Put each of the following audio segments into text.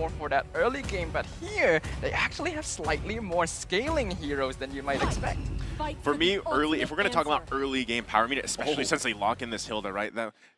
more for that early game, but here they actually have slightly more scaling heroes than you might expect. For me, early, if we're going to talk about early game power meter, especially since they lock in this Hilda, right?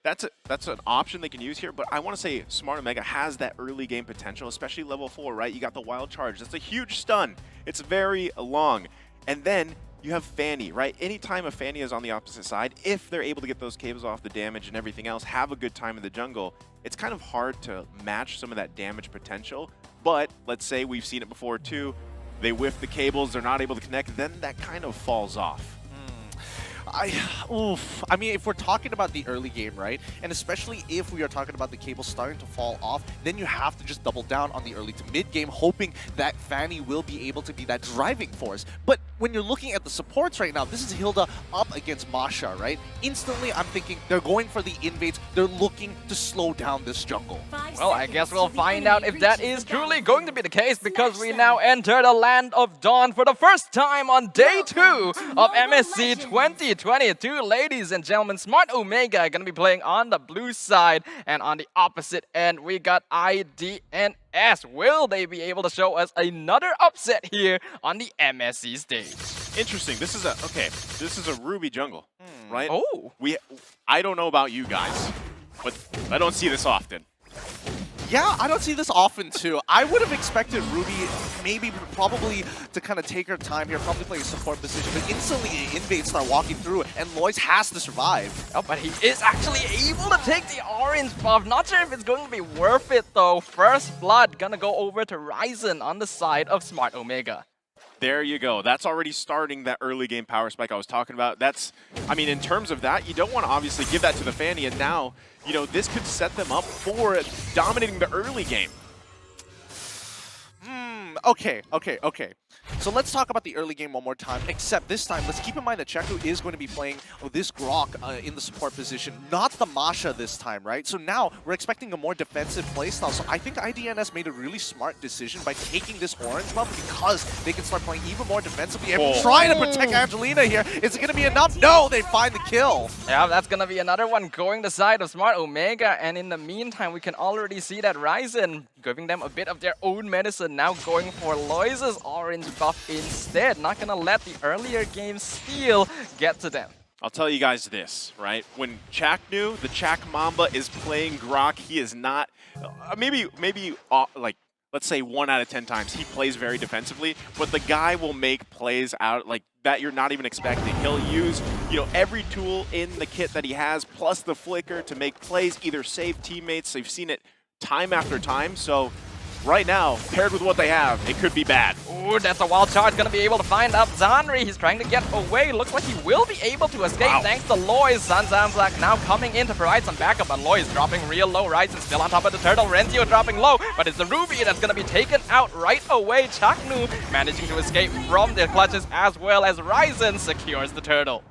That's an option they can use here, but I want to say Smart Omega has that early game potential, especially level 4, right? You got the wild charge. That's a huge stun. It's very long. And then you have Fanny, right? Anytime a Fanny is on the opposite side, if they're able to get those cables off the damage and everything else, have a good time in the jungle, it's kind of hard to match some of that damage potential. But let's say we've seen it before too. They whiff the cables, they're not able to connect, then that kind of falls off. I mean, if we're talking about the early game, right, and especially if we are talking about the cables starting to fall off, then you have to just double down on the early to mid game, hoping that Fanny will be able to be that driving force. But when you're looking at the supports right now, this is Hilda up against Masha, right? Instantly, I'm thinking they're going for the invades. They're looking to slow down this jungle. Well, I guess we'll find out if that is truly going to be the case, because we now enter the Land of Dawn for the first time on day 2 of MSC 2022. Ladies and gentlemen, Smart Omega are going to be playing on the blue side, and on the opposite end, we got IDNS. Will they be able to show us another upset here on the MSC stage? Interesting. This is a Ruby jungle, right? Oh. I don't know about you guys, but I don't see this often. Yeah, I don't see this often too. I would have expected Ruby probably to kind of take her time here, probably play a support position, but instantly invades start walking through, and Lois has to survive. Oh, but he is actually able to take the orange buff. Not sure if it's going to be worth it though. First blood gonna go over to Ryzen on the side of Smart Omega. There you go. That's already starting that early game power spike I was talking about. I mean, in terms of that, you don't want to obviously give that to the Fanny, and now, you know, this could set them up for dominating the early game. Okay. So let's talk about the early game one more time, except this time, let's keep in mind that Cheku is going to be playing this Grok in the support position, not the Masha this time, right? So now we're expecting a more defensive playstyle. So I think IDNS made a really smart decision by taking this orange buff because they can start playing even more defensively and trying to protect Angelina here. Is it going to be enough? No, they find the kill. Yeah, that's going to be another one going the side of Smart Omega, and in the meantime, we can already see that Ryzen giving them a bit of their own medicine, now going for Loise's orange buff instead. Not gonna let the earlier game steal get to them. I'll tell you guys this, right? When Chaknu, the Chak Mamba, is playing Grok, he is not, maybe like, let's say 1 out of 10 times, he plays very defensively, but the guy will make plays out like that you're not even expecting. He'll use, you know, every tool in the kit that he has, plus the flicker to make plays, either save teammates. They've seen it time after time, so right now, paired with what they have, it could be bad. Ooh, that's a wild charge. Gonna be able to find out Zanri. He's trying to get away. Looks like he will be able to escape thanks to Lois. Zanzanzak now coming in to provide some backup, but Lois dropping real low. Ryzen still on top of the turtle. Renzio dropping low, but it's the Ruby that's gonna be taken out right away. Chaknu managing to escape from the clutches, as well as Ryzen secures the turtle.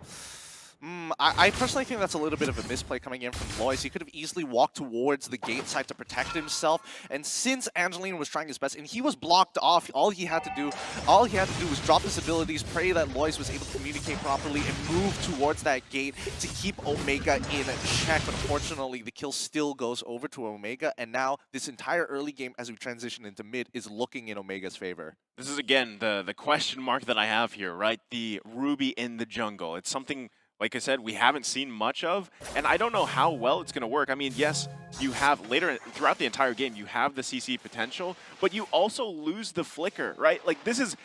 I personally think that's a little bit of a misplay coming in from Lois. He could have easily walked towards the gate side to protect himself. And since Angelina was trying his best and he was blocked off, all he had to do was drop his abilities, pray that Lois was able to communicate properly, and move towards that gate to keep Omega in check. But unfortunately, the kill still goes over to Omega. And now this entire early game, as we transition into mid, is looking in Omega's favor. This is, again, the question mark that I have here, right? The Ruby in the jungle. It's something, like I said, we haven't seen much of, and I don't know how well it's going to work. I mean, yes, you have throughout the entire game, you have the CC potential, but you also lose the flicker, right? Like this is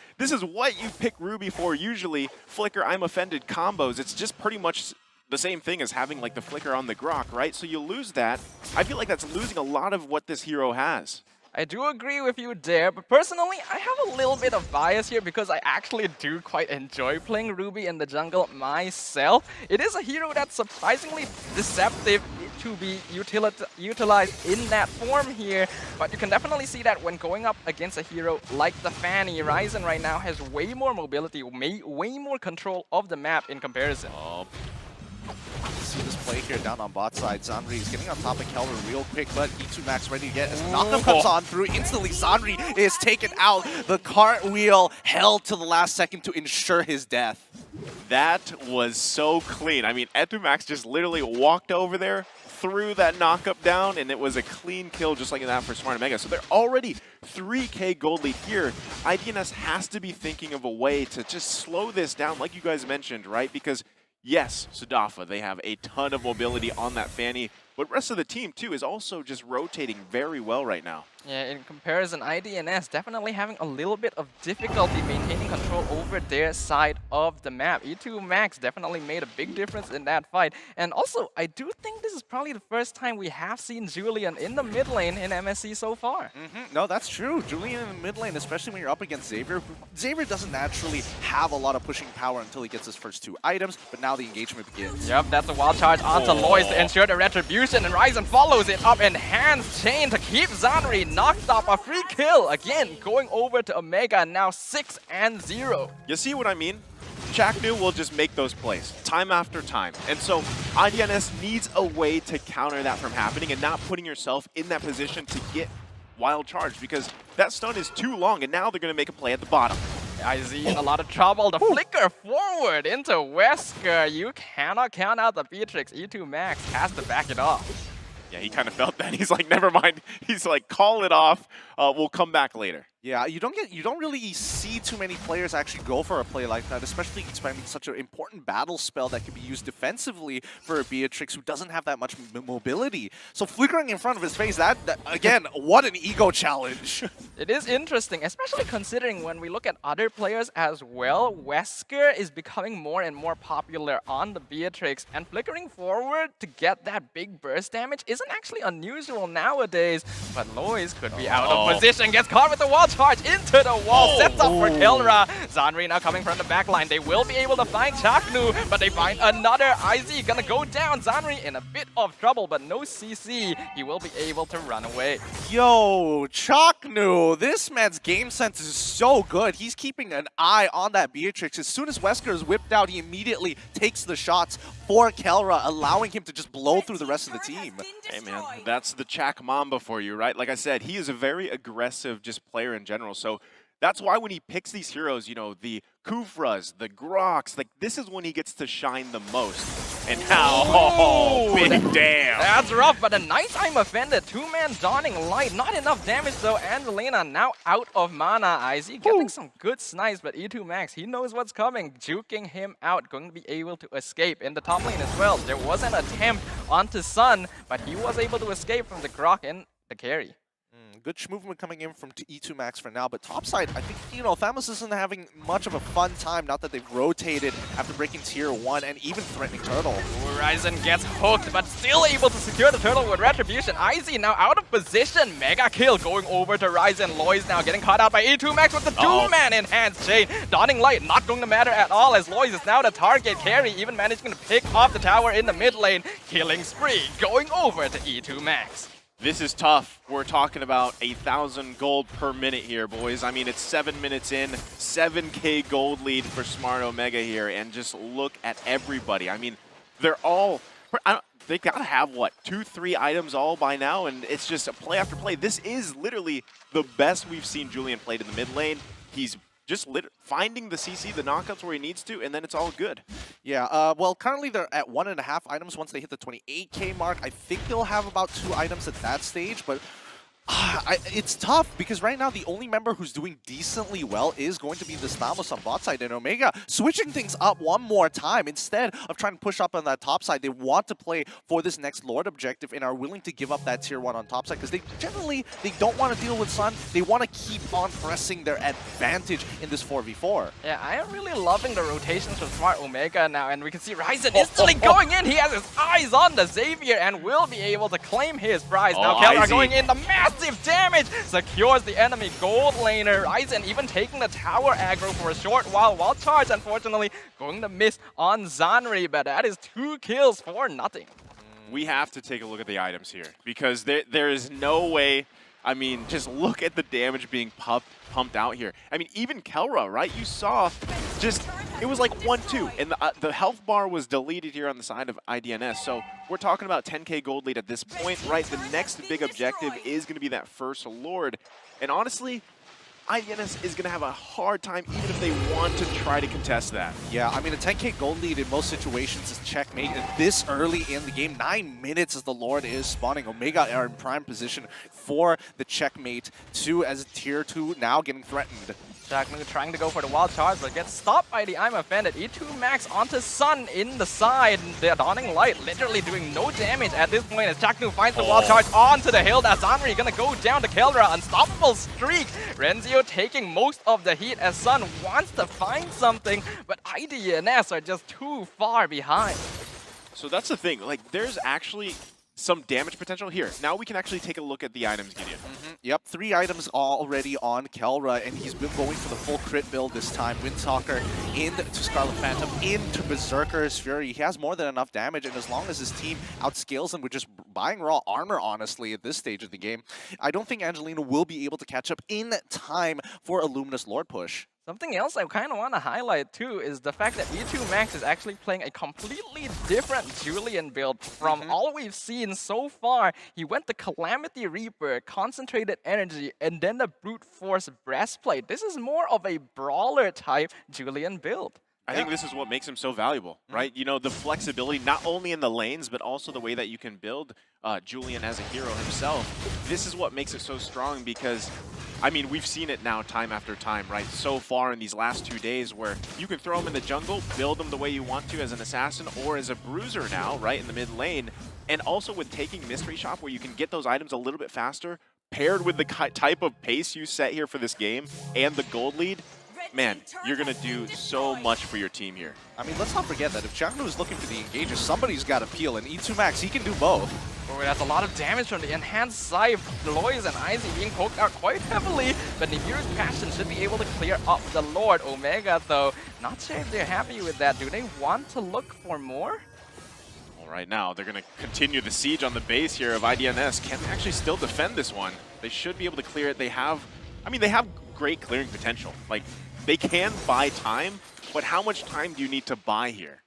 what you pick Ruby for usually. Flicker, I'm offended combos. It's just pretty much the same thing as having like the flicker on the Grok, right? So you lose that. I feel like that's losing a lot of what this hero has. I do agree with you there, but personally, I have a little bit of bias here because I actually do quite enjoy playing Ruby in the jungle myself. It is a hero that's surprisingly deceptive to be utilized in that form here, but you can definitely see that when going up against a hero like the Fanny, Ryzen right now has way more mobility, way more control of the map in comparison. See this play here down on bot side. Zanri is getting on top of Kelver real quick, but E2 Max ready to get as knockup comes on through. Instantly, Zanri is taken out. The cartwheel held to the last second to ensure his death. That was so clean. I mean, E2 Max just literally walked over there, threw that knock-up down, and it was a clean kill just like that for Smart Omega. So they're already 3K gold lead here. IDNS has to be thinking of a way to just slow this down, like you guys mentioned, right? Because yes, Sudafa, they have a ton of mobility on that Fanny, but the rest of the team, too, is also just rotating very well right now. Yeah, in comparison, IDNS definitely having a little bit of difficulty maintaining control over their side of the map. E2 Max definitely made a big difference in that fight. And also, I do think this is probably the first time we have seen Julian in the mid lane in MSC so far. No, that's true. Julian in the mid lane, especially when you're up against Xavier. Xavier doesn't naturally have a lot of pushing power until he gets his first 2 items, but now the engagement begins. Yep, that's a wild charge onto Lois to ensure the retribution, and Ryzen follows it up in hands chain to keep Zanri knocked off. A free kill again, going over to Omega, now 6-0. You see what I mean? Chaknu will just make those plays time after time. And so IDNS needs a way to counter that from happening and not putting yourself in that position to get wild charge, because that stun is too long and now they're going to make a play at the bottom. IZ in a lot of trouble. The flicker forward into Wesker. You cannot count out the Beatrix. E2 Max has to back it off. Yeah, he kind of felt that. He's like, never mind. He's like, call it off. We'll come back later. Yeah, you don't really see too many players actually go for a play like that, especially expecting such an important battle spell that can be used defensively for a Beatrix who doesn't have that much mobility. So flickering in front of his face, that again, what an ego challenge. It is interesting, especially considering when we look at other players as well. Wesker is becoming more and more popular on the Beatrix, and flickering forward to get that big burst damage isn't actually unusual nowadays. But Lois could be out of position, gets caught with the wall charge into the wall, sets up for Kelra. Zanri now coming from the back line. They will be able to find Chaknu, but they find another IZ. Gonna go down. Zanri in a bit of trouble, but no CC. He will be able to run away. Yo, Chaknu, this man's game sense is so good. He's keeping an eye on that Beatrix. As soon as Wesker is whipped out, he immediately takes the shots for Kelra, allowing him to just blow through the rest of the team. Hey man, that's the Chak Mamba for you, right? Like I said, he is a very aggressive just player in general. So that's why when he picks these heroes, you know, the Kufras, the Groks, like this is when he gets to shine the most. And now, big damn. That's rough, but a nice I'm offended. 2-man Dawning Light. Not enough damage though. Angelina now out of mana. IZ getting some good snipes, but E2 Max, he knows what's coming. Juking him out, going to be able to escape in the top lane as well. There was an attempt onto Sun, but he was able to escape from the Grok and the carry. Good movement coming in from E2 Max for now, but topside, I think, you know, Thamus isn't having much of a fun time now that they've rotated after breaking tier 1 and even threatening Turtle. Ryzen gets hooked, but still able to secure the Turtle with Retribution. IZ now out of position. Mega kill going over to Ryzen. Lois now getting caught out by E2 Max with the 2-man enhanced chain. Dawning Light not going to matter at all, as Lois is now the target carry, even managing to pick off the tower in the mid lane. Killing spree going over to E2 Max. This is tough. We're talking about 1,000 gold per minute here, boys. I mean, it's 7 minutes in, 7K gold lead for Smart Omega here, and just look at everybody. I mean, they're all, they gotta have, what, 2-3 items all by now, and it's just a play after play. This is literally the best we've seen Julian played in the mid lane. He's just finding the CC, the knockouts where he needs to, and then it's all good. Yeah, well, currently they're at 1.5 items. Once they hit the 28K mark, I think they'll have about 2 items at that stage, but it's tough because right now the only member who's doing decently well is going to be this Thamus on bot side, and Omega switching things up one more time. Instead of trying to push up on that top side, they want to play for this next Lord objective and are willing to give up that tier 1 on top side because they don't want to deal with Sun. They want to keep on pressing their advantage in this 4v4. Yeah, I am really loving the rotations from Smart Omega now, and we can see Ryzen instantly going in. He has his eyes on the Xavier and will be able to claim his prize. Now Kelra going in, the massive damage secures the enemy gold laner. Ryzen even taking the tower aggro for a short while charge, unfortunately, going to miss on Zanri, but that is 2 kills for nothing. We have to take a look at the items here because there is no way. I mean, just look at the damage being pumped out here. I mean, even Kelra, right? You saw just, it was like 1-2, and the health bar was deleted here on the side of IDNS. So we're talking about 10K gold lead at this point, right? The next big objective is going to be that first Lord. And honestly, IDNS is going to have a hard time even if they want to try to contest that. Yeah, I mean, a 10k gold lead in most situations is checkmate. And this early in the game, 9 minutes as the Lord is spawning. Omega are in prime position for the checkmate. 2 as tier 2 now getting threatened. Chaknu trying to go for the wild charge, but gets stopped by the I'm Offended. E2 Max onto Sun in the side. The Dawning Light literally doing no damage at this point as Chaknu finds the wild charge onto the hill. That's Zanri gonna go down to Kelra. Unstoppable streak. Renzio taking most of the heat as Sun wants to find something, but IDNS are just too far behind. So that's the thing. Like, there's actually some damage potential here. Now we can actually take a look at the items, Gideon. Yep, 3 items already on Kelra, and he's been going for the full crit build this time. Windtalker into Scarlet Phantom, into Berserker's Fury. He has more than enough damage, and as long as his team outscales him with just buying raw armor, honestly, at this stage of the game, I don't think Angelina will be able to catch up in time for a Luminous Lord push. Something else I kind of want to highlight too is the fact that E2 Max is actually playing a completely different Julian build from all we've seen so far. He went the Calamity Reaper, Concentrated Energy, and then the Brute Force Breastplate. This is more of a brawler type Julian build. I think this is what makes him so valuable, right? You know, the flexibility, not only in the lanes, but also the way that you can build Julian as a hero himself. This is what makes it so strong because, I mean, we've seen it now time after time, right? So far in these last 2 days where you can throw him in the jungle, build him the way you want to as an assassin or as a bruiser now, right, in the mid lane. And also with taking Mystery Shop where you can get those items a little bit faster, paired with the type of pace you set here for this game and the gold lead, man, you're going to do so much for your team here. I mean, let's not forget that if Chaknu is looking for the engager, somebody's got to peel, and E2 Max, he can do both. Oh, that's a lot of damage from the enhanced scythe. Lois and Izzy being poked out quite heavily, but Nibiru's Passion should be able to clear up the Lord. Omega, though, not sure if they're happy with that. Do they want to look for more? Well, right now, they're going to continue the siege on the base here of IDNS. Can they actually still defend this one? They should be able to clear it. They have, I mean, they have great clearing potential. Like, they can buy time, but how much time do you need to buy here?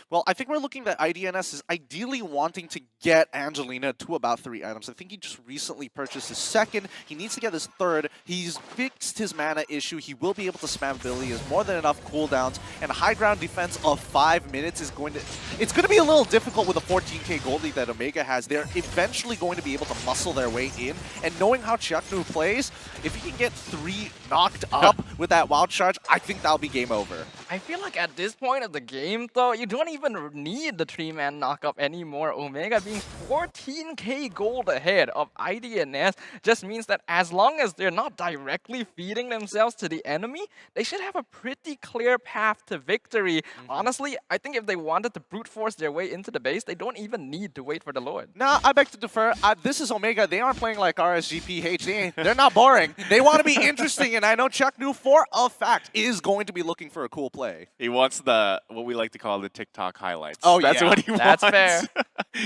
Well, I think we're looking that IDNS is ideally wanting to get Angelina to about 3 items. I think he just recently purchased his 2nd. He needs to get his 3rd. He's fixed his mana issue. He will be able to spam ability. He has more than enough cooldowns. And a high ground defense of 5 minutes is going to... It's going to be a little difficult with a 14k gold lead that Omega has. They're eventually going to be able to muscle their way in. And knowing how Chaknu plays, if he can get 3 knocked up with that wild charge, I think that'll be game over. I feel like at this point of the game, though, you don't even need the 3-man knockup anymore. Omega being 14k gold ahead of IDNS just means that as long as they're not directly feeding themselves to the enemy, they should have a pretty clear path to victory. Honestly, I think if they wanted to brute force their way into the base, they don't even need to wait for the Lord. No, I beg to defer. This is Omega. They aren't playing like RSGPH. They're not boring. They want to be interesting, and I know Chaknu, for a fact, is going to be looking for a cool play. He wants the, what we like to call the TikTok highlights. Oh, that's yeah. what he wants. That's fair.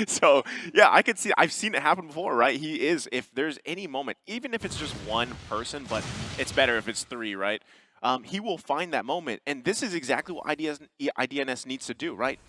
So, yeah, I could see, I've seen it happen before, right? He is, if there's any moment, even if it's just one person, but it's better if it's 3, right? He will find that moment, and this is exactly what IDNS needs to do, right?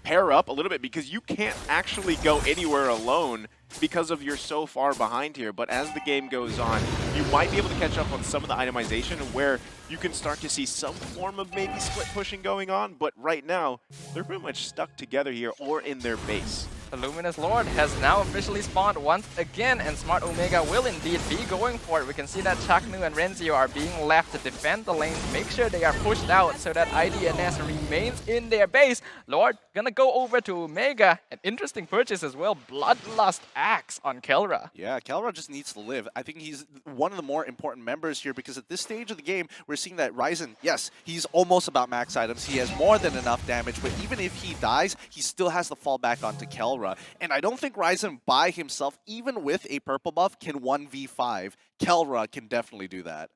Pair up a little bit, because you can't actually go anywhere alone because of you're so far behind here. But as the game goes on, you might be able to catch up on some of the itemization where you can start to see some form of maybe split pushing going on. But right now, they're pretty much stuck together here or in their base. The Luminous Lord has now officially spawned once again, and Smart Omega will indeed be going for it. We can see that Chaknu and Renzio are being left to defend the lanes, make sure they are pushed out so that IDNS remains in their base. Lord gonna go over to Omega. An interesting purchase as well, Bloodlust Axe on Kelra. Yeah, Kelra just needs to live. I think he's one of the more important members here because at this stage of the game, we're seeing that Ryzen, yes, he's almost about max items. He has more than enough damage, but even if he dies, he still has to fall back onto Kelra. And I don't think Ryzen by himself, even with a purple buff, can 1v5. Kelra can definitely do that.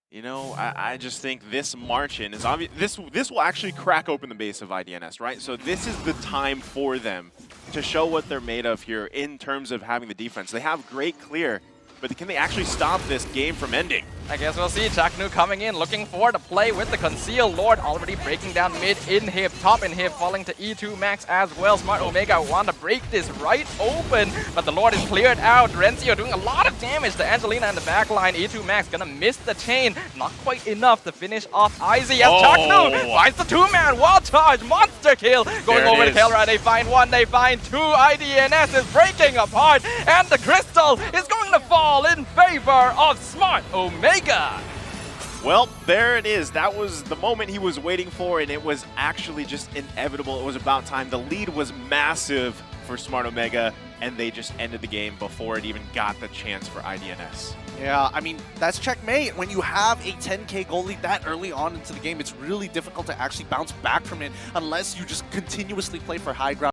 You know, I just think this march-in is obvious. This will actually crack open the base of IDNS, right? So this is the time for them to show what they're made of here in terms of having the defense. They have great clear, but can they actually stop this game from ending? I guess we'll see. Chaknu coming in, looking for the play with the Conceal Lord, already breaking down mid inhib, top inhib, falling to E2 Max as well. Smart Omega want to break this right open, but the Lord is cleared out. Rencio doing a lot of damage to Angelina in the backline. E2 Max gonna miss the chain, not quite enough to finish off Izzy as Chaknu finds the two-man wall charge, monster kill, going over to Kelra. They find one, they find two. IDNS is breaking apart, and the crystal is going to fall in favor of Smart Omega. Well, there it is. That was the moment he was waiting for, and it was actually just inevitable. It was about time. The lead was massive for Smart Omega, and they just ended the game before it even got the chance for IDNS. Yeah, I mean, that's checkmate. When you have a 10k goal lead that early on into the game, it's really difficult to actually bounce back from it unless you just continuously play for high ground.